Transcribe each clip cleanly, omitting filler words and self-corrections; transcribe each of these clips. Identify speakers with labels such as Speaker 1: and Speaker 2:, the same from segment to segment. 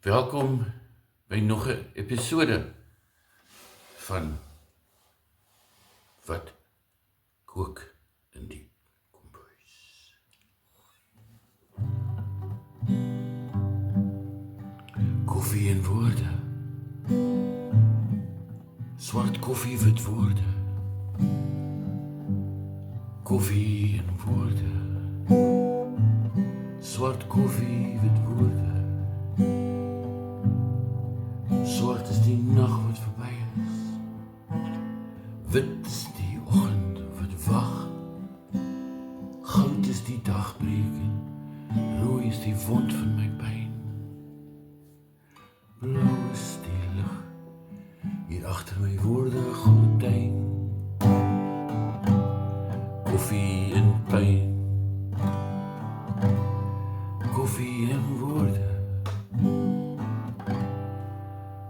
Speaker 1: Welkom by nog 'n episode van Wat kook in die kombuis. Koffie en woorde. Swart koffie, wit woorde. Koffie en woorde. Swart koffie, wit woorde. Swart is die nag wat verby is. Wit is die oggend wat wag. Goud is die dagbreek en rooi is die wond van my pyn. Blou is die lig, hier agter my woorde gordyn. Koffie en pyn. Koffie en woorde.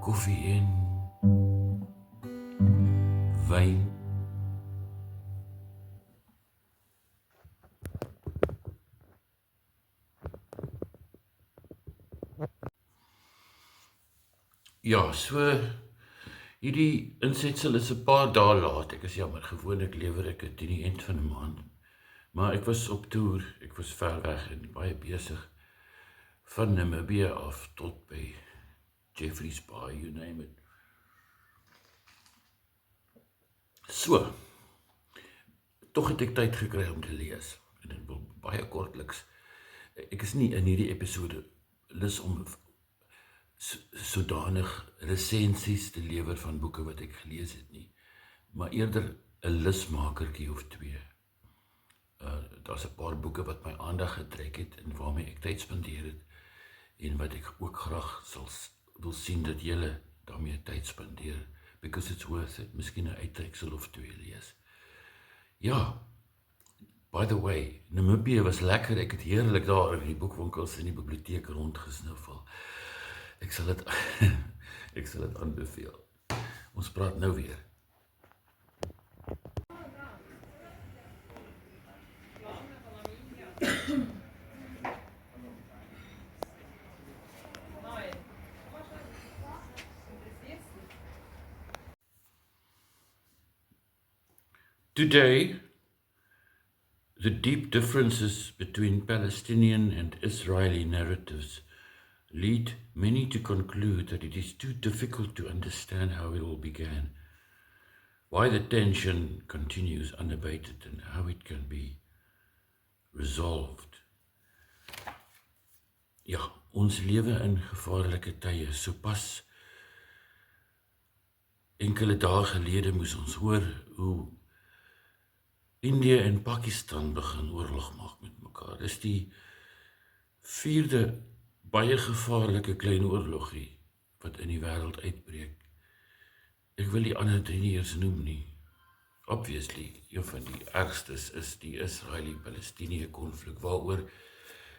Speaker 1: Koffie en wyn. Ja, so hierdie insetsel is 'n paar dae laat. Ek is jammer, gewoonlik lewer ek dit teen die eind van 'n maand. Maar ek was op toer, ek was ver weg en baie besig van Namibië af tot by Jeffreys Bay, you name it. So, tog het ek tyd gekry om te lees. En dit wil baie kortliks. Ek is nie in hierdie episode lus om sodanig resensies te lewer van boeke wat ek gelees het nie, maar eerder 'n lusmakertjie of twee. Daar's 'n paar boeke wat my aandag getrek het en waarmee ek tyd spandeer het en wat ek ook graag wil sien dat julle daarmee tyd spandeer, because it's worth it. Miskien 'n uittreksel of twee lees. Ja, by the way, Namibië was lekker. Ek het heerlik daar in die boekwinkels en die biblioteek rondgesniffel. Ek sal dit aanbeveel. Ons praat nou weer. Today, the deep differences between Palestinian and Israeli narratives lead many to conclude that it is too difficult to understand how it all began, why the tension continues unabated, and how it can be resolved. Ja, ons lewe in gevaarlike tye. Sopas enkele dae gelede moes ons hoor hoe Indië en Pakistan begin oorlog maak met mekaar. Dis die 4de baie gevaarlike klein oorlogie wat in die wêreld uitbreek. Ek wil die ander 3 nie eens noem nie. Obviously, een van die ergstes is die Israeli-Palestinië konflik, waaroor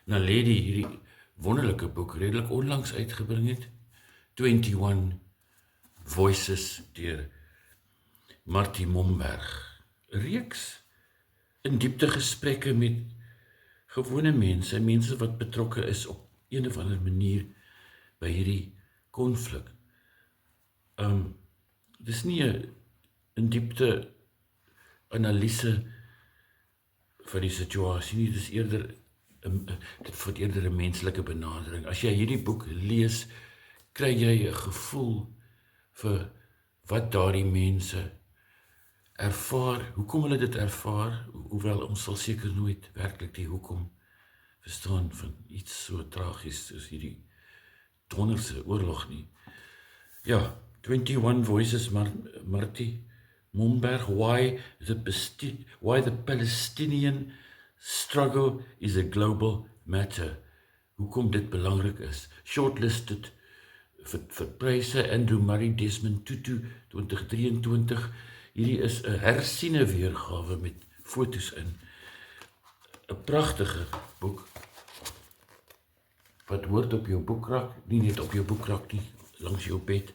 Speaker 1: Naledi hierdie wonderlike boek redelik onlangs uitgebring het, 21 Voices deur Martie Momberg. 'n Reeks in diepte gesprekke met gewone mense wat betrokke is op een of ander manier by hierdie konflik. Dis nie 'n in diepte analise van die situasie nie, dis eerder dit word eerder 'n menslike benadering. As jy hierdie boek lees, kry jy 'n gevoel vir wat daardie mense ervaar, hoekom hulle dit ervaar, hoewel ons sal seker nooit werklik die hoekom verstaan van iets so tragies soos hierdie donderse oorlog nie. Ja, 21 Voices, Martie Momberg, why the Palestinian struggle is a global matter. Hoekom dit belangrik is. Shortlisted vir pryse, Andrew Murray, Desmond Tutu, 2023. Hierdie is 'n hersiene weergawe met foto's in. 'n Pragtige boek wat hoort op jou boekrak, nie net op jou boekrak nie, langs jou bed.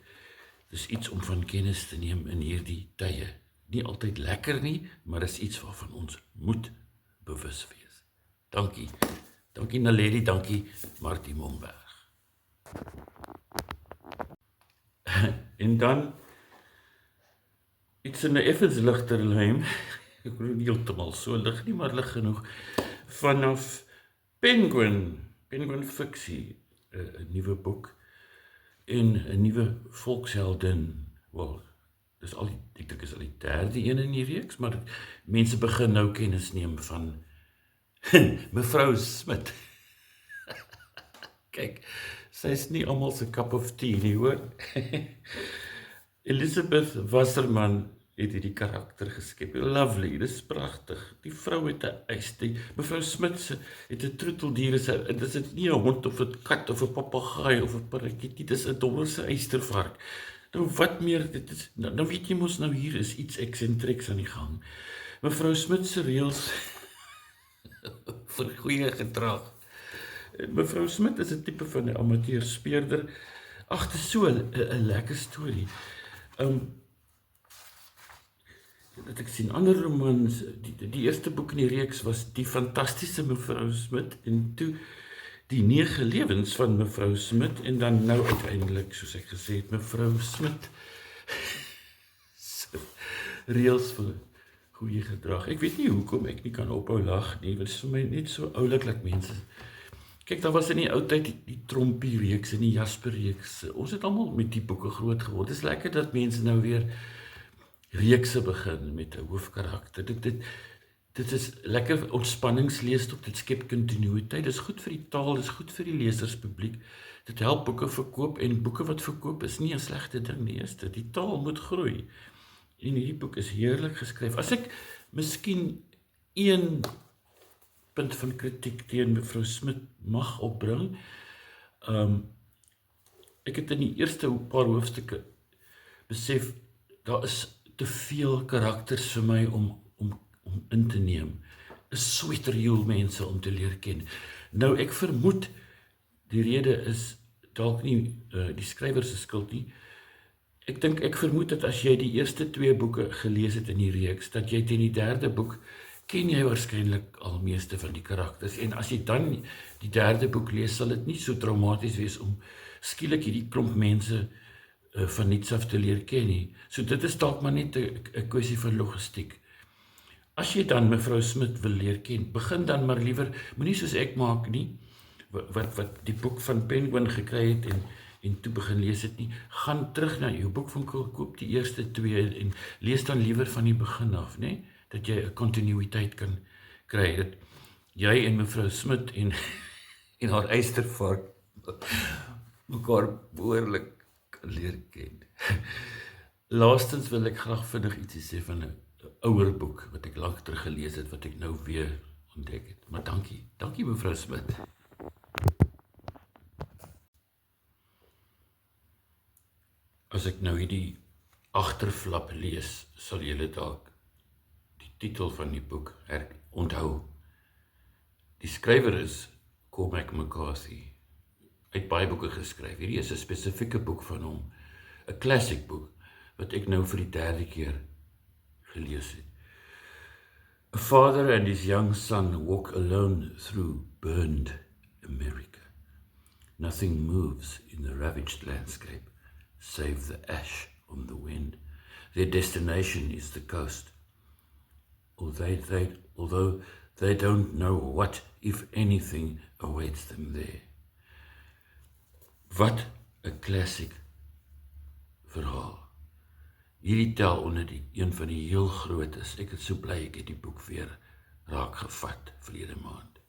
Speaker 1: Dis iets om van kennis te neem in hierdie tye. Nie altyd lekker nie, maar is iets waarvan ons moet bewus wees. Dankie. Dankie Naledi, dankie Martie Momberg. En dan iets in 'n effens ligter lyn, ek bedoel nie heeltemal so lig nie, maar lig genoeg, vanaf Penguin Fiksie, 'n nuwe boek, en 'n nuwe volksheldin, wel, dis al ek dink is al die derde een in die reeks, maar mense begin nou kennis neem van mevrou Smit. Kyk, sy is nie almal se cup of tea nie, hoor. Elizabeth Wasserman het hierdie karakter geskep. Lovely, dis pragtig. Die vrou het 'n eis. Mevrou Smit het 'n troeteldier, dit is nie 'n hond of 'n kat of 'n papegaai of 'n parakiet, dis 'n dommerse eystervark. Nou wat meer, dit is, nou weet jy mos nou hier is iets eksentrieks aan die gang. Mevrou Smit se reëls vir goeie gedrag. Mevrou Smit is 'n tipe van 'n amateur speurder. Ag, dit is so 'n lekker storie. Dat ek sien ander romans, die eerste boek in die reeks was Die Fantastiese Mevrou Smit, en toe Die 9 Lewens van Mevrou Smit, en dan nou uiteindelik, soos ek gesê het, Mevrou Smit reëls vir goeie gedrag. Ek weet nie hoekom ek nie kan ophou lag nie, dit is vir my net so oulik dat mense, kyk, daar was in die ou tyd die Trompie reeks en die Jasper reeks, ons het almal met die boeke groot geword. Dit is lekker dat mense nou weer reekse begin met 'n hoofkarakter. Dit is lekker ontspanningsleesstof, dit skep kontinuïteit, dit is goed vir die taal, dit is goed vir die leserspubliek, dit help boeke verkoop, en boeke wat verkoop is nie 'n slegte ding nie, die taal moet groei, en hierdie boek is heerlik geskryf. As ek miskien een punt van kritiek teen mevrou Smit mag opbring, ek het in die eerste paar hoofstukke besef, daar is te veel karakters vir my om in te neem. 'n sweeterjoel mense om te leer ken. Nou, ek vermoed, die rede is dalk nie die skrywer se skuld nie. Ek vermoed dat as jy die eerste 2 boeke gelees het in die reeks, dat jy teen die 3de boek ken jy waarskynlik al meeste van die karakters, en as jy dan die 3de boek lees, sal dit nie so traumaties wees om skielik hierdie klomp mense van niets af te leer ken nie. So dit is dalk maar net 'n kwessie van logistiek. As jy dan mevrou Smit wil leer ken, begin dan maar liewer, moenie soos ek maak nie, wat die boek van Penguin gekry het en toe begin lees het nie. Gaan terug na jou boekwinkel, koop die eerste 2 en lees dan liewer van die begin af, né? Dat jy 'n kontinuïteit kan kry, dat jy en mevrou Smit en haar eystervark mekaar behoorlik kan leer ken. Laastens wil ek graag vinnig ietsie sê van 'n ouer boek wat ek lank terug gelees het, wat ek nou weer ontdek het. Maar dankie mevrou Smit. As ek nou hierdie agterflap lees, sal julle dalk die titel van die boek onthou. Die skrywer is Cormac McCarthy. Hy het baie boeke geskryf. Hierdie is 'n spesifieke boek van hom, 'n classic boek, wat ek nou vir die 3de keer gelees het. A father and his young son walk alone through burned America. Nothing moves in the ravaged landscape, save the ash on the wind. Their destination is the coast, although they don't know what, if anything, awaits them there. Wat 'n classic verhaal. Hierdie tel onder een van die heel grootes. Ek het so bly ek het die boek weer raak gevat verlede maand.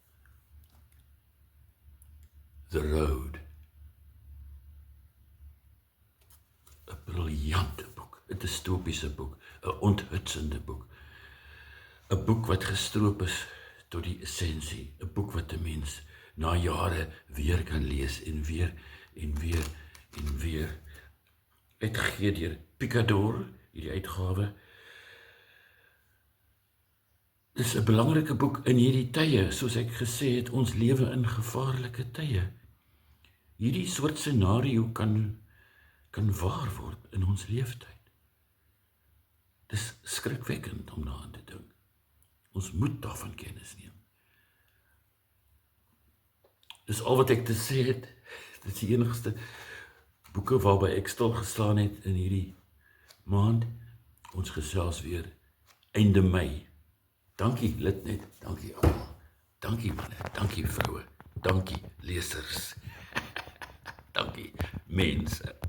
Speaker 1: The Road. 'n briljante boek, 'n distopiese boek, 'n onthutsende boek. 'n boek wat gestroop is tot die essensie, 'n boek wat 'n mens na jare weer kan lees en weer en weer en weer. Uitgegee deur Picador, hierdie uitgawe. Dis 'n belangrike boek in hierdie tye, soos ek gesê het, ons lewe in gevaarlike tye. Hierdie soort scenario kan waar word in ons leeftyd. Dis skrikwekkend om daaraan te dink. Ons moet daarvan kennis neem. Dis al wat ek te sê het. Dit is die enigste boeke waarby ek stil gestaan het in hierdie maand. Ons gesels weer einde Mei. Dankie Litnet, dankie almal. Dankie manne, dankie vroue, dankie lesers. Dankie mense.